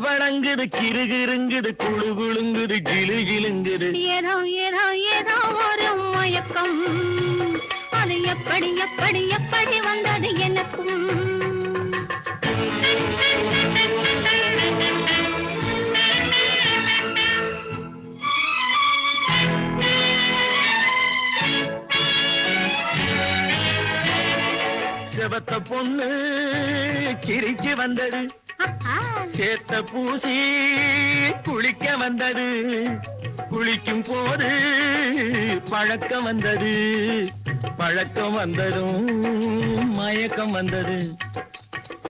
பளபளங்குது கிறுகிறுங்குது குழு குழுங்குது ஜிலு ஜிலுங்குது ஏதோ ஏதோ ஏதோ ஒரு மயக்கம் அது எப்படி எப்படி எப்படி வந்தது எனக்கும் செவத்த பொண்ணு சிரிச்சு வந்தது சேத்த பூசி குளிக்க வந்தது குளிக்கும் போது பழக்கம் வந்தது பழக்கம் வந்ததும் மயக்கம் வந்தது